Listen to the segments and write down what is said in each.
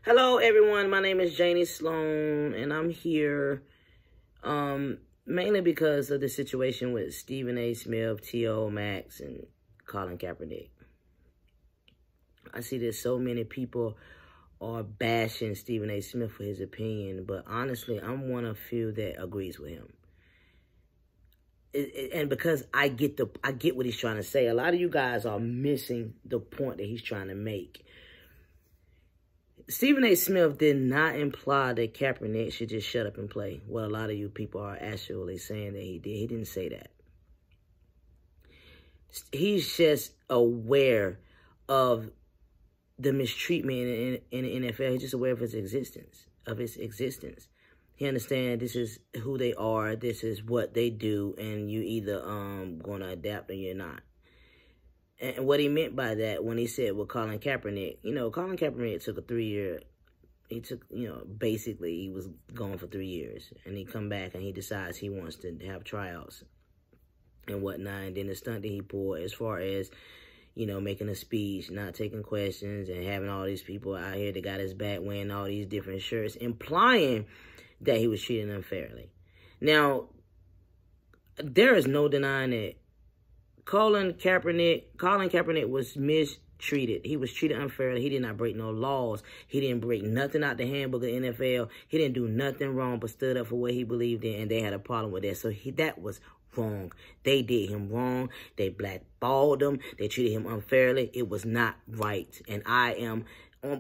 Hello, everyone. My name is Janie Sloan, and I'm here mainly because of the situation with Stephen A. Smith, T.O. Max, and Colin Kaepernick. I see that so many people are bashing Stephen A. Smith for his opinion, but honestly, I'm one of few that agrees with him. And because I get what he's trying to say, a lot of you guys are missing the point that he's trying to make. Stephen A. Smith did not imply that Kaepernick should just shut up and play. Well, a lot of you people are actually saying that he did. He didn't say that. He's just aware of the mistreatment in the NFL. He's just aware of his existence, He understands this is who they are, this is what they do, and you either going to adapt or you're not. And what he meant by that when he said with Colin Kaepernick, Colin Kaepernick took a 3-year, basically he was gone for 3 years. And he come back and he decides he wants to have tryouts and whatnot. And then the stunt that he pulled as far as, making a speech, not taking questions, and having all these people out here that got his back wearing all these different shirts, implying that he was treated unfairly. Now, there is no denying that Colin Kaepernick was mistreated. He was treated unfairly. He did not break no laws. He didn't break nothing out the handbook of the NFL. He didn't do nothing wrong but stood up for what he believed in, and they had a problem with that. So that was wrong. They did him wrong. They blackballed him. They treated him unfairly. It was not right. And I am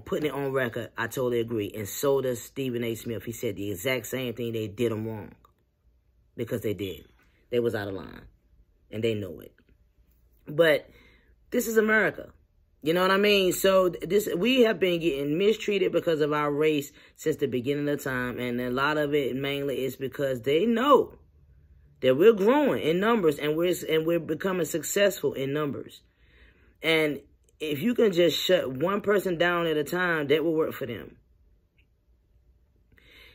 putting it on record. I totally agree. And so does Stephen A. Smith. He said the exact same thing. They did him wrong. Because they did. They was out of line. And they know it. But this is America. You know what I mean? So we have been getting mistreated because of our race since the beginning of time. And a lot of it mainly is because they know that we're growing in numbers and we're becoming successful in numbers. And if you can just shut one person down at a time, that will work for them.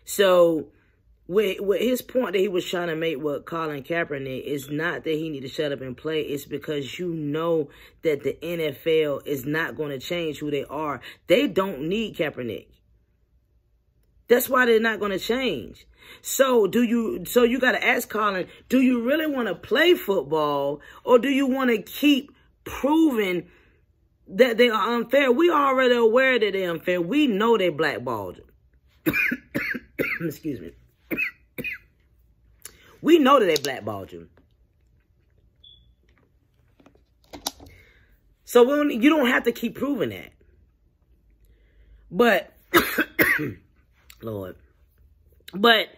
So with his point that he was trying to make with Colin Kaepernick is not that he need to shut up and play. It's because you know that the NFL is not going to change who they are. They don't need Kaepernick. That's why they're not going to change. So you got to ask Colin, do you really want to play football, or do you want to keep proving that they are unfair? We are already aware that they're unfair. We know they blackballed you. Excuse me. We know that they blackballed you. So you don't have to keep proving that. But, Lord. But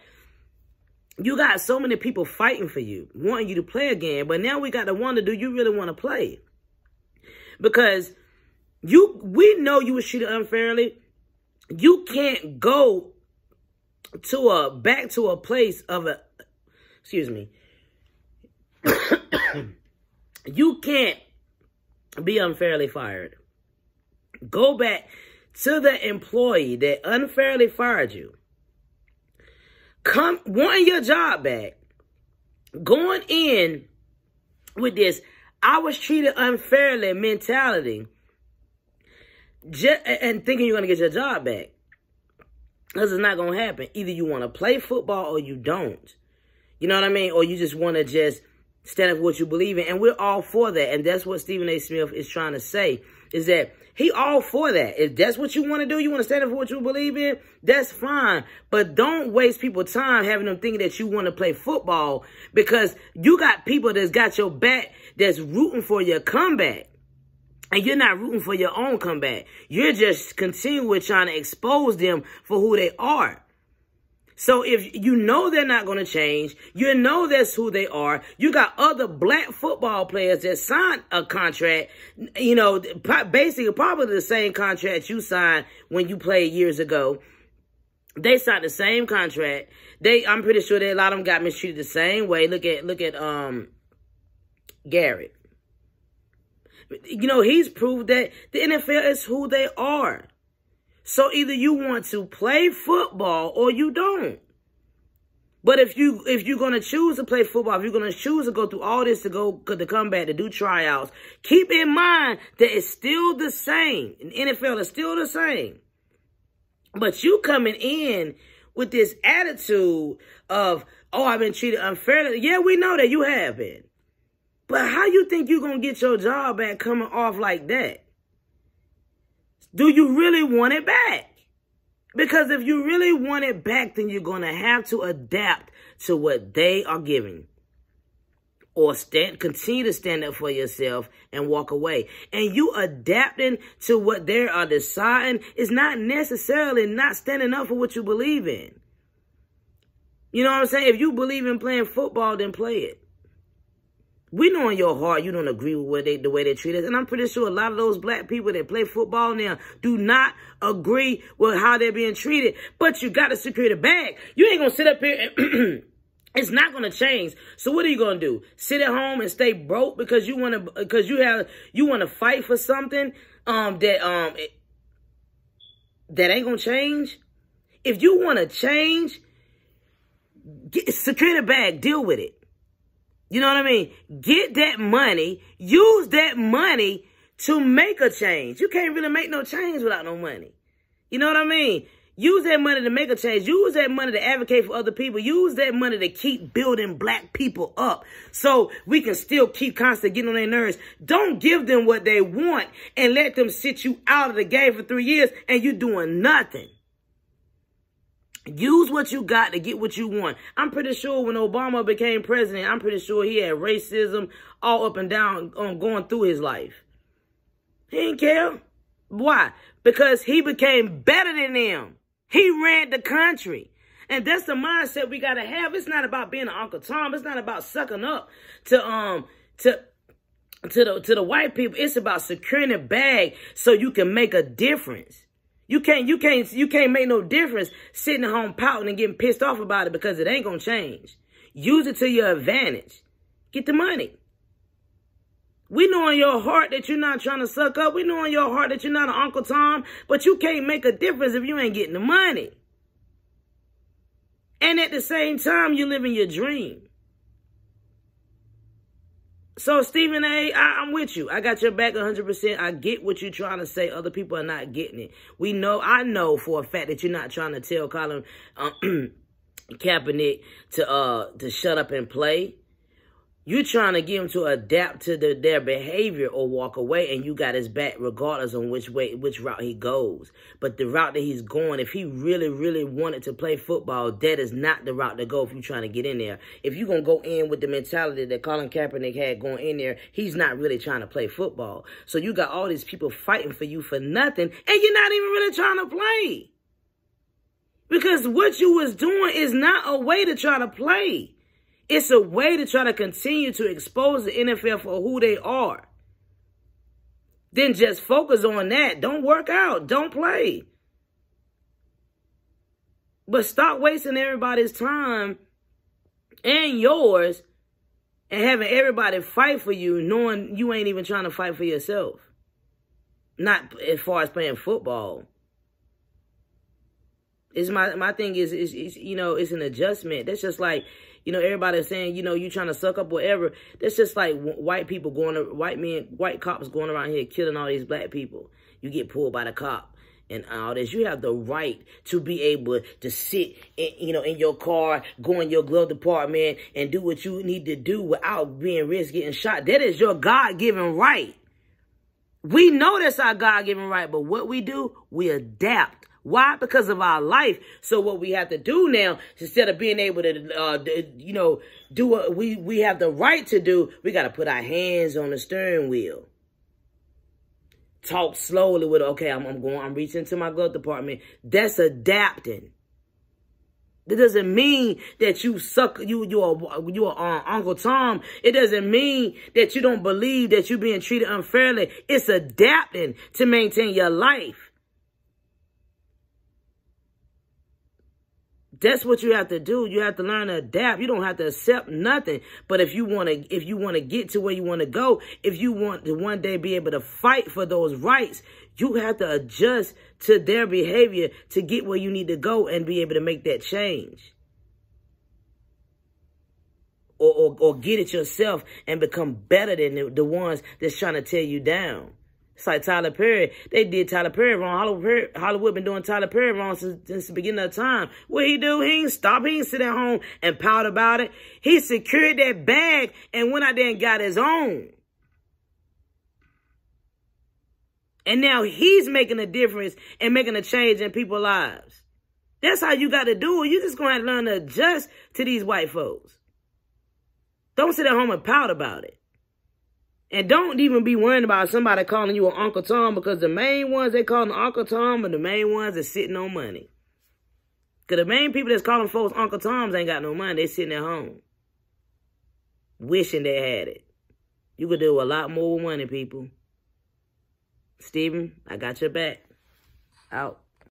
you got so many people fighting for you, wanting you to play again. But now we got to wonder, do you really want to play? Because we know you were treated unfairly. You can't go back to a place of excuse me. You can't be unfairly fired. Go back to the employee that unfairly fired you. Wanting your job back. Going in with this I was treated unfairly mentality. And thinking you're going to get your job back. Because it's not going to happen. Either you want to play football or you don't. You know what I mean? Or you just want to just stand up for what you believe in. And we're all for that. And that's what Stephen A. Smith is trying to say. Is that he all for that. If that's what you want to do, you want to stand up for what you believe in, that's fine. But don't waste people's time having them thinking that you want to play football. Because you got people that's got your back that's rooting for your comeback. And you're not rooting for your own comeback. You're just continuing trying to expose them for who they are. So if you know they're not going to change, you know that's who they are. You got other black football players that signed a contract, basically probably the same contract you signed when you played years ago. They signed the same contract. I'm pretty sure that a lot of them got mistreated the same way. Look at Garrett. He's proved that the NFL is who they are. So either you want to play football or you don't. But if you're going to choose to play football, if you're going to choose to go through all this to come back, to do tryouts, keep in mind that it's still the same. The NFL is still the same. But you coming in with this attitude of, oh, I've been treated unfairly. Yeah, we know that you have been. But how you think you're going to get your job back coming off like that? Do you really want it back? Because if you really want it back, then you're going to have to adapt to what they are giving. Or continue to stand up for yourself and walk away. And you adapting to what they are deciding is not necessarily not standing up for what you believe in. You know what I'm saying? If you believe in playing football, then play it. We know in your heart you don't agree with the way they treat us. And I'm pretty sure a lot of those black people that play football now do not agree with how they're being treated. But you got to secure the bag. You ain't going to sit up here and... It's not going to change. So what are you going to do? Sit at home and stay broke because you want to fight for something that ain't going to change? If you want to change, secure the bag, deal with it. You know what I mean? Get that money, use that money to make a change. You can't really make no change without no money. You know what I mean? Use that money to make a change. Use that money to advocate for other people. Use that money to keep building black people up so we can still keep constantly getting on their nerves. Don't give them what they want and let them sit you out of the game for 3 years and you doing nothing. Use what you got to get what you want. I'm pretty sure when Obama became president, I'm pretty sure he had racism all up and down going through his life. He didn't care. Why? Because he became better than them. He ran the country. And that's the mindset we got to have. It's not about being an Uncle Tom. It's not about sucking up to the white people. It's about securing a bag so you can make a difference. You can't make no difference sitting at home pouting and getting pissed off about it because it ain't going to change. Use it to your advantage. Get the money. We know in your heart that you're not trying to suck up. We know in your heart that you're not an Uncle Tom. But you can't make a difference if you ain't getting the money. And at the same time, you're living your dream. So, Stephen A., I'm with you. I got your back 100%. I get what you're trying to say. Other people are not getting it. I know for a fact that you're not trying to tell Colin Kaepernick to shut up and play. You're trying to get him to adapt to their behavior or walk away, and you got his back regardless on which route he goes. But the route that he's going, if he really, really wanted to play football, that is not the route to go if you're trying to get in there. If you're going to go in with the mentality that Colin Kaepernick had going in there, he's not really trying to play football. So you got all these people fighting for you for nothing, and you're not even really trying to play. Because what you was doing is not a way to try to play. It's a way to try to continue to expose the NFL for who they are. Then just focus on that. Don't work out. Don't play. But stop wasting everybody's time and yours and having everybody fight for you knowing you ain't even trying to fight for yourself. Not as far as playing football. It's my thing is it's an adjustment. That's just like, everybody's saying, you trying to suck up whatever. That's just like white cops going around here killing all these black people. You get pulled by the cop and all this. You have the right to be able to sit in your car, go in your glove department and do what you need to do without being risked getting shot. That is your God-given right. We know that's our God-given right, but what we do, we adapt. Why? Because of our life. So what we have to do now, instead of being able to, do what we have the right to do, we got to put our hands on the steering wheel. Talk slowly with, okay, I'm reaching into my glove department. That's adapting. That doesn't mean that you suck, you're Uncle Tom. It doesn't mean that you don't believe that you're being treated unfairly. It's adapting to maintain your life. That's what you have to do. You have to learn to adapt. You don't have to accept nothing. But if you want to get to where you want to go, if you want to one day be able to fight for those rights, you have to adjust to their behavior to get where you need to go and be able to make that change. Or get it yourself and become better than the ones that's trying to tear you down. It's like Tyler Perry. They did Tyler Perry wrong. Hollywood been doing Tyler Perry wrong since the beginning of time. What he do? He ain't stop. He ain't sit at home and pout about it. He secured that bag and went out there and got his own. And now he's making a difference and making a change in people's lives. That's how you got to do it. You just going to have to learn to adjust to these white folks. Don't sit at home and pout about it. And don't even be worrying about somebody calling you an Uncle Tom, because the main ones they calling Uncle Tom are the main ones that's sitting on money. Because the main people that's calling folks Uncle Toms ain't got no money. They sitting at home. Wishing they had it. You could do a lot more with money, people. Steven, I got your back. Out.